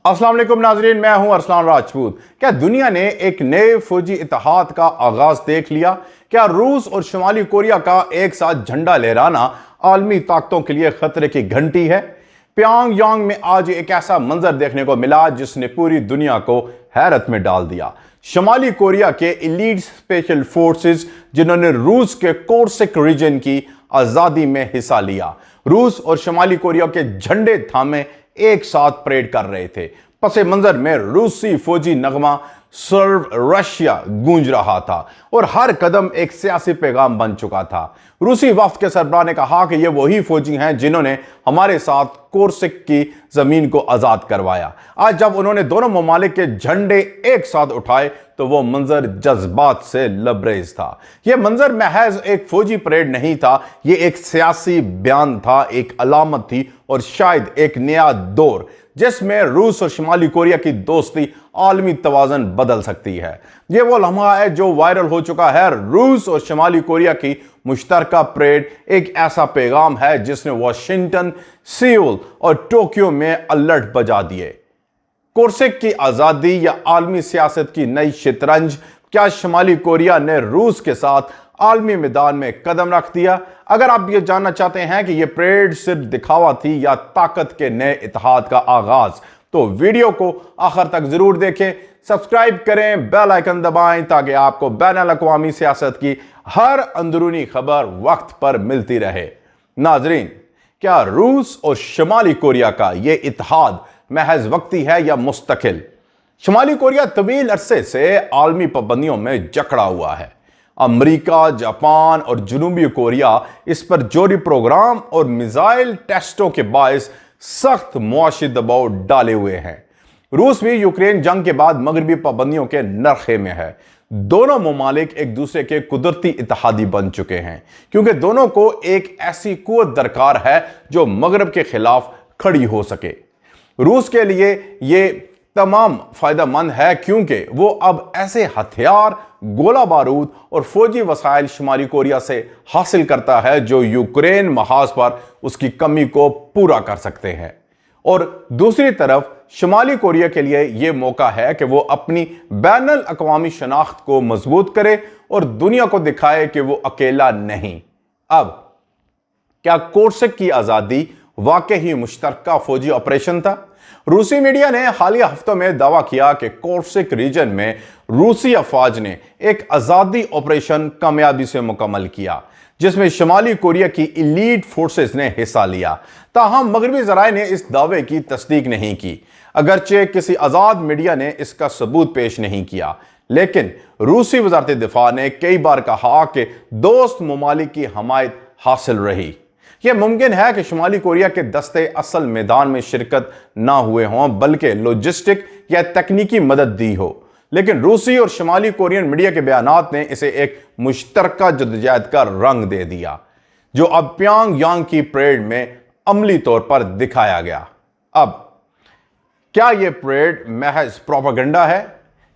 अस्सलाम वालेकुम नाजरीन, मैं हूं अरसलान राजपूत। क्या दुनिया ने एक नए फौजी इत्तेहाद का आगाज देख लिया? क्या रूस और शुमाली कोरिया का एक साथ झंडा लहराना आलमी ताकतों के लिए खतरे की घंटी है? प्योंगयांग में आज एक ऐसा मंजर देखने को मिला जिसने पूरी दुनिया को हैरत में डाल दिया। शुमाली कोरिया के एलीट स्पेशल फोर्सेस जिन्होंने रूस के कोर्सिक रीजन की आजादी में हिस्सा लिया, रूस और शुमाली कोरिया के झंडे थामे एक साथ परेड कर रहे थे। पसे मंजर में रूसी फौजी नगमा सर्व रशिया गूंज रहा था और हर कदम एक सियासी पैगाम बन चुका था। रूसी वफ्द के सरबराह ने कहा कि ये वही फौजी हैं जिन्होंने हमारे साथ कोर्सिक की जमीन को आजाद करवाया। आज जब उन्होंने दोनों ममालिक के झंडे एक साथ उठाए तो वो मंजर जज्बात से लबरेज था। यह मंजर महज एक फौजी परेड नहीं था, यह एक सियासी बयान था, एक अलामत थी और शायद एक नया दौर जिसमें रूस और शुमाली कोरिया की दोस्ती आलमी तवाज़न बदल सकती है। यह वो लम्हा है जो वायरल हो चुका है। रूस और शुमाली कोरिया की मुश्तरका परेड एक ऐसा पैगाम है जिसने वाशिंगटन, सियोल और टोक्यो में अलर्ट बजा दिए। कोर्सिक की आजादी या आलमी सियासत की नई शतरंज, क्या शुमाली कोरिया ने रूस के साथ आलमी मैदान में कदम रख दिया? अगर आप ये जानना चाहते हैं कि यह परेड सिर्फ दिखावा थी या ताकत के नए इत्तेहाद का आगाज, तो वीडियो को आखिर तक जरूर देखें, सब्सक्राइब करें, बेल आइकन दबाएं ताकि आपको बैनुल अक़वामी सियासत की हर अंदरूनी खबर वक्त पर मिलती रहे। नाजरीन, क्या रूस और शुमाली कोरिया का यह इत्तेहाद महज वक्ती है या मुस्तकिल? शुमाली कोरिया तवील अरसे से आलमी पाबंदियों में जकड़ा हुआ है। अमेरिका, जापान और जनूबी कोरिया इस पर जोरी प्रोग्राम और मिसाइल टेस्टों के बायस सख्त मुआशी दबाव डाले हुए हैं। रूस भी यूक्रेन जंग के बाद मगरबी पाबंदियों के नरखे में है। दोनों ममालिक एक दूसरे के कुदरती इत्तेहादी बन चुके हैं क्योंकि दोनों को एक ऐसी कुव्वत दरकार है जो मगरब के खिलाफ खड़ी हो सके। रूस के लिए यह तमाम फायदेमंद है क्योंकि वो अब ऐसे हथियार, गोला बारूद और फौजी वसाइल शुमाली कोरिया से हासिल करता है जो यूक्रेन महाज पर उसकी कमी को पूरा कर सकते हैं। और दूसरी तरफ शुमाली कोरिया के लिए यह मौका है कि वो अपनी बैनुल अक़वामी शनाख्त को मजबूत करे और दुनिया को दिखाए कि वो अकेला नहीं। अब क्या कोर्सिक की आजादी वाकई ही मुश्तरका फौजी ऑपरेशन था? रूसी मीडिया ने हालिया हफ्तों में दावा किया कि कोर्सिक रीजन में रूसी अफवाज ने एक आजादी ऑपरेशन कामयाबी से मुकम्मल किया जिसमें शुमाली कोरिया की एलीट फोर्सेस ने हिस्सा लिया। ताहम मगरबी ज़राए ने इस दावे की तस्दीक नहीं की, अगरचे किसी आज़ाद मीडिया ने इसका सबूत पेश नहीं किया। लेकिन रूसी वज़ारत दिफा ने कई बार कहा कि दोस्त ममालिक की हमायत हासिल रही। यह मुमकिन है कि शुमाली कोरिया के दस्ते असल मैदान में शिरकत ना हुए हों बल्कि लॉजिस्टिक या तकनीकी मदद दी हो, लेकिन रूसी और शुमाली कोरियन मीडिया के बयानात ने इसे एक मुश्तरका जद्दोजहद का रंग दे दिया जो अब प्योंगयांग की परेड में अमली तौर पर दिखाया गया। अब क्या यह परेड महज प्रोपेगेंडा है?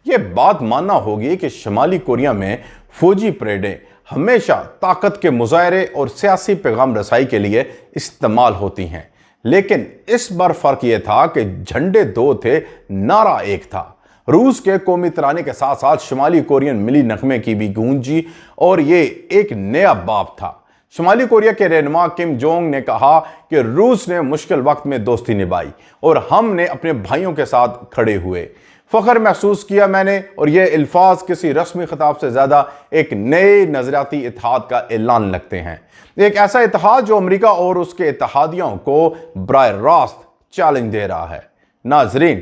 यह बात मानना होगी कि शुमाली कोरिया में फौजी परेडें हमेशा ताकत के मुजाहरे और सियासी पैगाम रसाई के लिए इस्तेमाल होती हैं, लेकिन इस बार फर्क यह था कि झंडे दो थे, नारा एक था। रूस के कौमी तराने के साथ साथ शुमाली कोरियन मिली नगमे की भी गूंजी और यह एक नया बाब था। शुमाली कोरिया के रहनुमा किम जोंग ने कहा कि रूस ने मुश्किल वक्त में दोस्ती निभाई और हमने अपने भाइयों के साथ खड़े हुए। फख्र महसूस किया मैंने, और यह अल्फाज किसी रस्मी खिताब से ज्यादा एक नए नजरियाती इत्तेहाद का ऐलान लगते हैं। एक ऐसा इत्तेहाद जो अमेरिका और उसके इत्तेहादियों को बराह रास्त चैलेंज दे रहा है। नाजरीन,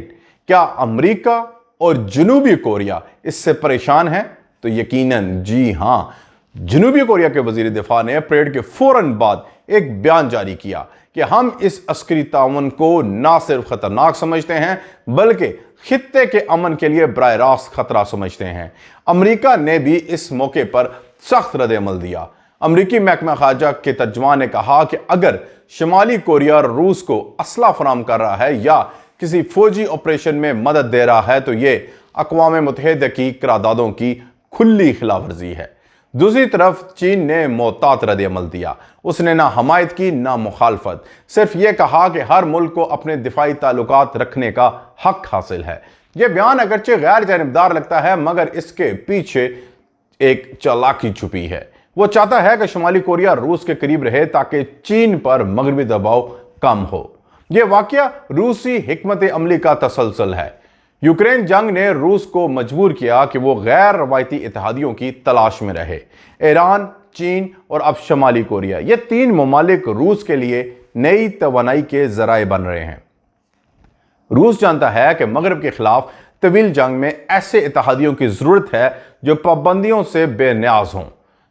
क्या अमेरिका और जनूबी कोरिया इससे परेशान है? तो यकीनन जी हां। जनूबी कोरिया के वजीर दिफा ने परेड के फौरन बाद एक बयान जारी किया कि हम इस अस्करी ताउन को ना सिर्फ खतरनाक समझते हैं बल्कि खित्ते के अमन के लिए बराह रास्त खतरा समझते हैं। अमेरिका ने भी इस मौके पर सख्त रद्द-ए-अमल दिया। अमेरिकी महकमा खारजा के तर्जुमान ने कहा कि अगर शुमाली कोरिया रूस को असला फराहम कर रहा है या किसी फौजी ऑपरेशन में मदद दे रहा है तो ये अक़वाम मुत्तहिदा की करारदादों की खुली खिलाफवर्जी है। दूसरी तरफ चीन ने मोहतात रद्द अमल दिया। उसने ना हमायत की ना मुखालफत, सिर्फ ये कहा कि हर मुल्क को अपने दिफाई ताल्लुकात रखने का हक हासिल है। यह बयान अगरचे गैर जानबदार लगता है, मगर इसके पीछे एक चालाकी छुपी है। वो चाहता है कि शुमाली कोरिया रूस के करीब रहे ताकि चीन पर मगरबी दबाव कम हो। यह वाकया रूसी हिकमत अमली का तसलसल है। यूक्रेन जंग ने रूस को मजबूर किया कि वो गैर रवायती इत्तेहादियों की तलाश में रहे। ईरान, चीन और अब शुमाली कोरिया, ये तीन ममालिक रूस के लिए नई तवानाई के जराए बन रहे हैं। रूस जानता है कि मगरब के खिलाफ तवील जंग में ऐसे इत्तेहादियों की जरूरत है जो पाबंदियों से बेनियाज हों।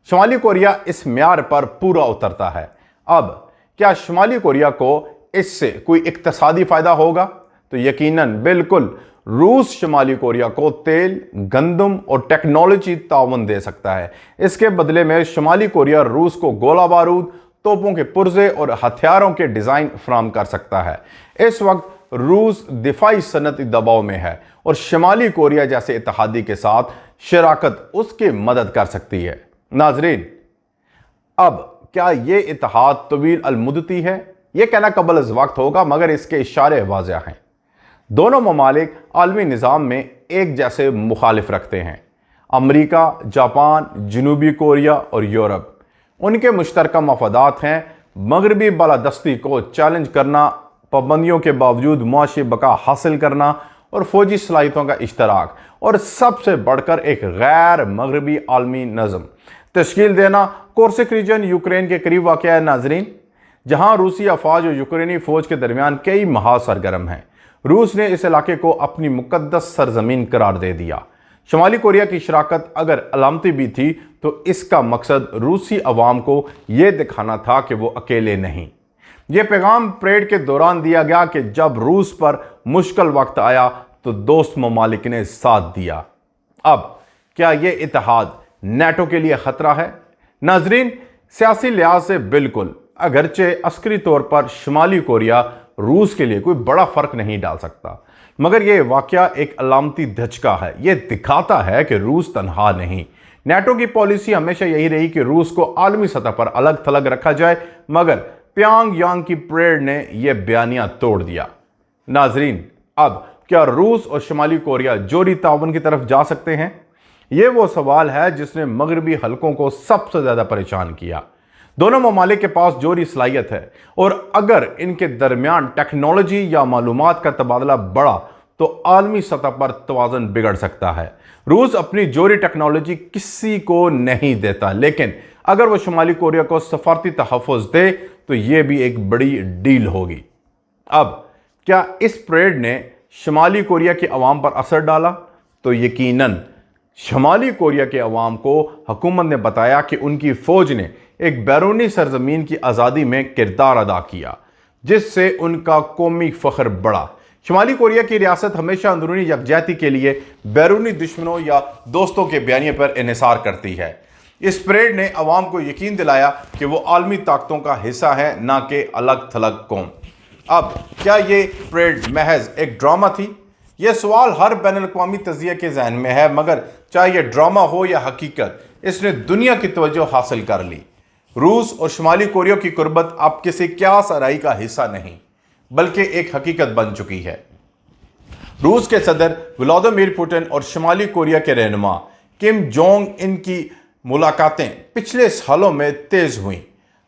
शुमाली कोरिया इस म्यार पर पूरा उतरता है। अब क्या शुमाली कोरिया को इससे कोई इक्तसादी फायदा होगा? तो यकीनन बिल्कुल। रूस शुमाली कोरिया को तेल, गंदम और टेक्नोलॉजी ताउन दे सकता है। इसके बदले में शुमाली कोरिया रूस को गोला बारूद, तोपों के पुर्जे और हथियारों के डिजाइन फराहम कर सकता है। इस वक्त रूस दिफाई सनती दबाव में है और शुमाली कोरिया जैसे इत्तेहादी के साथ शराकत उसकी मदद कर सकती है। नाजरीन, अब क्या ये इत्तेहाद तवील अल मुद्दती है? यह कहना कबल अज़ वक्त होगा, मगर इसके इशारे वाज़ेह हैं। दोनों ममालिक आलमी निज़ाम में एक जैसे मुखालिफ रखते हैं। अमरीका, जापान, जनूबी कोरिया और यूरोप, उनके मुश्तरका मफादात हैं मगरबी बालादस्ती को चैलेंज करना, पाबंदियों के बावजूद मुआशी बका हासिल करना और फौजी सलाहियतों का इश्तराक, और सबसे बढ़कर एक गैर मगरबी आलमी नज़म तश्कील देना। कोर्सिक रीजन यूक्रेन के करीब वाक़या है नाजरीन, जहाँ रूसी अफवाज और यूक्रेनी फ़ौज के दरमियान कई माह सरगर्म हैं। रूस ने इस इलाके को अपनी मुकद्दस सरजमीन करार दे दिया। शुमाली कोरिया की शराकत अगर अलामती भी थी तो इसका मकसद रूसी अवाम को यह दिखाना था कि वो अकेले नहीं। यह पैगाम परेड के दौरान दिया गया कि जब रूस पर मुश्किल वक्त आया तो दोस्त ममालिक ने साथ दिया। अब क्या यह इत्तेहाद नेटो के लिए खतरा है? नाजरीन, सियासी लिहाज से बिल्कुल, अगरचे अस्करी तौर पर शुमाली कोरिया रूस के लिए कोई बड़ा फर्क नहीं डाल सकता, मगर यह वाकया एक अलामती धचका है। यह दिखाता है कि रूस तनहा नहीं। नेटो की पॉलिसी हमेशा यही रही कि रूस को आलमी सतह पर अलग थलग रखा जाए, मगर प्यांगयांग की परेड ने यह बयानिया तोड़ दिया। नाजरीन, अब क्या रूस और शुमाली कोरिया जोरी ताउन की तरफ जा सकते हैं? यह वो सवाल है जिसने मगरबी हलकों को सबसे ज्यादा परेशान किया। दोनों ममालिक के पास जोरी सलाहियत है, और अगर इनके दरमियान टेक्नोलॉजी या मालूमात का तबादला बढ़ा तो आलमी सतह पर तवाज़ुन बिगड़ सकता है। रूस अपनी जोरी टेक्नोलॉजी किसी को नहीं देता, लेकिन अगर वो शुमाली कोरिया को सफारती तहफ़्फ़ुज़ दे तो यह भी एक बड़ी डील होगी। अब क्या इस परेड ने शुमाली कोरिया के अवाम पर असर डाला? तो यकीनन। शुमाली कोरिया के अवाम को हुकूमत ने बताया कि उनकी फ़ौज ने एक बैरूनी सरजमीन की आज़ादी में किरदार अदा किया, जिससे उनका कौमी फ़ख्र बढ़ा। शुमाली कोरिया की रियासत हमेशा अंदरूनी यकजहती के लिए बैरूनी दुश्मनों या दोस्तों के बयानिए पर इन्हिसार करती है। इस परेड ने अवाम को यकीन दिलाया कि वो आलमी ताकतों का हिस्सा है, ना कि अलग थलग कौम। अब क्या ये परेड महज एक ड्रामा थी? यह सवाल हर बैनुल-अक़वामी तज़िये के जहन में है, मगर चाहे यह ड्रामा हो या हकीकत, इसने दुनिया की तवज्जो हासिल कर ली। रूस और शुमाली कोरिया की कुर्बत अब किसी क्या सराई का हिस्सा नहीं, बल्कि एक हकीकत बन चुकी है। रूस के सदर व्लादिमीर पुतिन और शुमाली कोरिया के रहनुमा किम जोंग इन की मुलाकातें पिछले सालों में तेज हुई।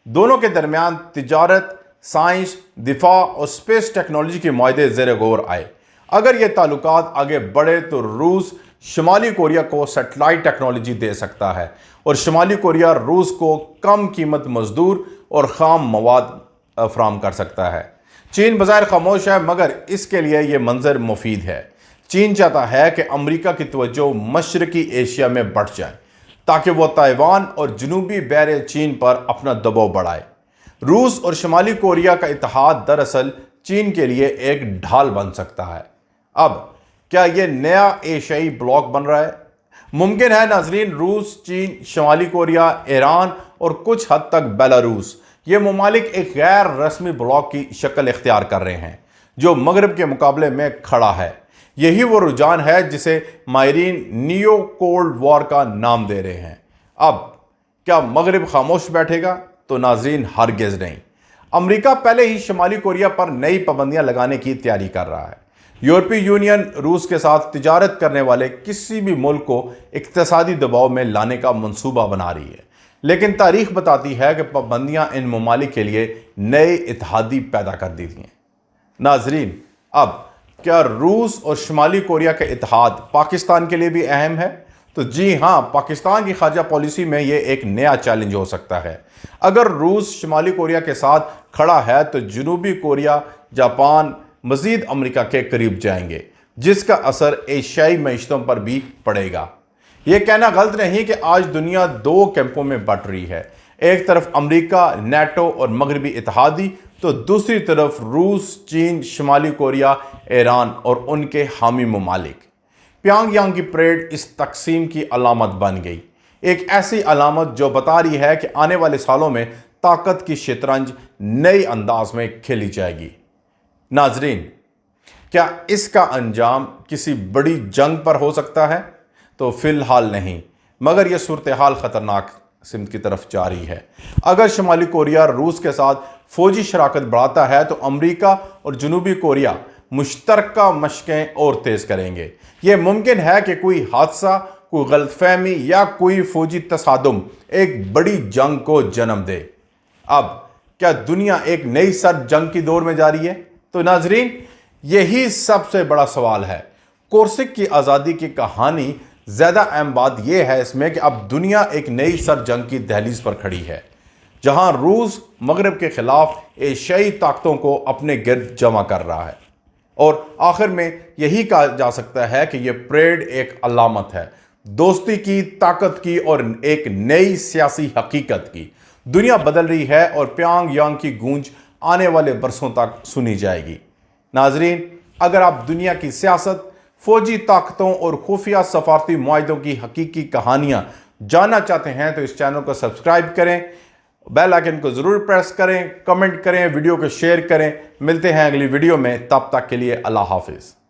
दोनों के दरमियान तिजारत, साइंस, दिफा और स्पेस टेक्नोलॉजी के मुआहदे ज़ेर गौर आए। अगर ये ताल्लुकात आगे बढ़े तो रूस शुमाली कोरिया को सैटेलाइट टेक्नोलॉजी दे सकता है, और शुमाली कोरिया रूस को कम कीमत मजदूर और खाम मवाद फराहम कर सकता है। चीन बज़ाहिर खामोश है, मगर इसके लिए यह मंजर मुफीद है। चीन चाहता है कि अमरीका की तवज्जो मशरकी एशिया में बढ़ जाए, ताकि वह ताइवान और जनूबी बहरे चीन पर अपना दबाव बढ़ाए। रूस और शुमाली कोरिया का इत्तेहाद दरअसल चीन के लिए एक ढाल बन सकता है। अब क्या यह नया एशियाई ब्लॉक बन रहा है? मुमकिन है नाजरीन। रूस, चीन, शुमाली कोरिया, ईरान और कुछ हद तक बेलारूस, ये ममालिक एक गैर रस्मी ब्लॉक की शक्ल इख्तियार कर रहे हैं, जो मगरब के मुकाबले में खड़ा है। यही वो रुझान है जिसे माहिरीन नियो कोल्ड वॉर का नाम दे रहे हैं। अब کیا مغرب خاموش بیٹھے گا؟ تو ناظرین ہرگز نہیں۔ امریکہ پہلے ہی شمالی کوریا پر نئی پابندیاں لگانے کی تیاری کر رہا ہے۔ یورپی یونین روس کے ساتھ تجارت کرنے والے کسی بھی ملک کو اقتصادی دباؤ میں لانے کا منصوبہ بنا رہی ہے، لیکن تاریخ بتاتی ہے کہ پابندیاں ان ممالک کے لیے نئے اتحادی پیدا کر دیتی ہیں۔ ناظرین، اب کیا روس اور شمالی کوریا کا اتحاد پاکستان کے لیے بھی اہم ہے؟ تو جی ہاں، پاکستان کی خارجہ پالیسی میں یہ ایک نیا چیلنج ہو سکتا ہے۔ اگر روس شمالی کوریا کے ساتھ کھڑا ہے تو جنوبی کوریا، جاپان مزید امریکہ کے قریب جائیں گے، جس کا اثر ایشیائی معیشتوں پر بھی پڑے گا۔ یہ کہنا غلط نہیں کہ آج دنیا دو کیمپوں میں بٹ رہی ہے، ایک طرف امریکہ، نیٹو اور مغربی اتحادی، تو دوسری طرف روس، چین، شمالی کوریا، ایران اور ان کے حامی ممالک۔ پیانگ یانگ کی پریڈ اس تقسیم کی علامت بن گئی، ایک ایسی علامت جو بتا رہی ہے کہ آنے والے سالوں میں طاقت کی شطرنج نئے انداز میں کھیلی جائے گی۔ ناظرین، کیا اس کا انجام کسی بڑی جنگ پر ہو سکتا ہے؟ تو فی الحال نہیں، مگر یہ صورتحال خطرناک سمت کی طرف جاری ہے۔ اگر شمالی کوریا روس کے ساتھ فوجی شراکت بڑھاتا ہے تو امریکہ اور جنوبی کوریا مشترکہ مشقیں اور تیز کریں گے۔ یہ ممکن ہے کہ کوئی حادثہ، کوئی غلط فہمی یا کوئی فوجی تصادم ایک بڑی جنگ کو جنم دے۔ اب کیا دنیا ایک نئی سرد جنگ کی دور میں جاری ہے؟ تو ناظرین، یہی سب سے بڑا سوال ہے۔ کورسک کی آزادی کی کہانی زیادہ اہم بات یہ ہے اس میں کہ اب دنیا ایک نئی سرد جنگ کی دہلیز پر کھڑی ہے، جہاں روس مغرب کے خلاف ایشیائی طاقتوں کو اپنے گرد جمع کر رہا ہے۔ اور آخر میں یہی کہا جا سکتا ہے کہ یہ پریڈ ایک علامت ہے، دوستی کی، طاقت کی اور ایک نئی سیاسی حقیقت کی۔ دنیا بدل رہی ہے اور پیانگ یانگ کی گونج آنے والے برسوں تک سنی جائے گی۔ ناظرین، اگر آپ دنیا کی سیاست، فوجی طاقتوں اور خفیہ سفارتی معاہدوں کی حقیقی کہانیاں جاننا چاہتے ہیں تو اس چینل کو سبسکرائب کریں، بیل آئیکن کو ضرور پریس کریں، کمنٹ کریں، ویڈیو کو شیئر کریں۔ ملتے ہیں اگلی ویڈیو میں، تب تک کے لیے اللہ حافظ۔